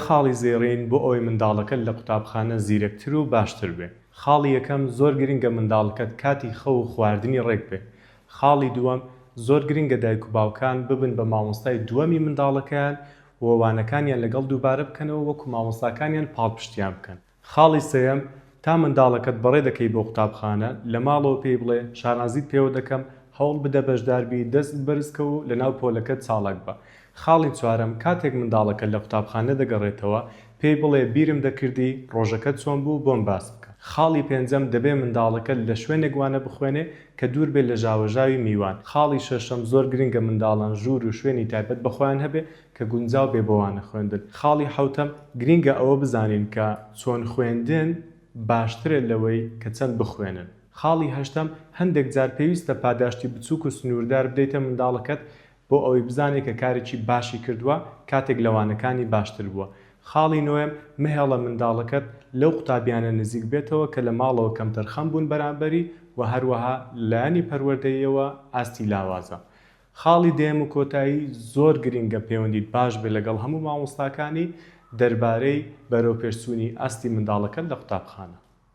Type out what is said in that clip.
خاڵی زێڕین بۆ ئەوەی منداڵەکە لە قوتابخانە زیرەکتر و باشتر بێ. خاڵی یەکەم زۆر گرنگە منداڵەکەت کاتی خەو و خواردنی ڕێک بێ. خاڵی دووەم زۆر گرنگە دایک و باوکان ببن بە مامۆستای دووەمی منداڵەکەیان و وانەکانیان لەگەڵ دووبارە بکەنەوە وەکو مامۆستاکانیان پاڵپشتیان بکەن. خاڵی سێیەم تا منداڵەکەت بەڕێ دەکەی بۆ قوتابخانە لە ماڵەوە پێی بڵێ شانازیت پێوە دەکەم، هەوڵ بدە بەشداربی، دەست بەرزکە و لەناو پۆلەکەت چاڵک بە. خاڵی چوارەم کاتێک منداڵەکە لە قوتابخانە دەگەڕێتەوە پێی بڵێ بیرم دەکردی ڕۆژەکەت چۆن بوو بۆم باس بکە. خاڵی پێنجەم دەبێ منداڵەکە لە شوێنێک وانە بخوێنێ کە دوور بێت لە ژاوەژاوی میوان. خاڵی شەشەم زۆر گرنگە منداڵان ژوور و شوێنی تایبەت بەخۆیان هەبێ کە گونجاو بێ بۆ وانە خوێندن. خاڵی حەوتەم گرنگە ئەوە بزانین کە چۆن خوێندن باشترە لەوەی کە چەند بخوێنن. خاڵی هەشتەم هەندێک جار پێویستە پاداشتی بچووک و سنووردار بدەیتە منداڵەکەت بۆ ئەوەی بزانێت کە کارێکی باشی کردووە کاتێک لەوانەکانی باشتر بووە. خاڵی نۆیەم مهێڵە منداڵەکەت لەو قوتابیانە نزیک بێتەوە کە لە ماڵەوە کەمتەر خەم بوون بەرامبەری و هەروەها لایەنی پەروەردەییەوە ئاستی لاوازە. خاڵی دێم و کۆتایی زۆر گرنگە پەیوەندیت باش بێ لەگەڵ هەموو مامۆستاکانی دەربارەی بەرەوپێشچوونی ئاستی منداڵەکەت لە قوتابخانە.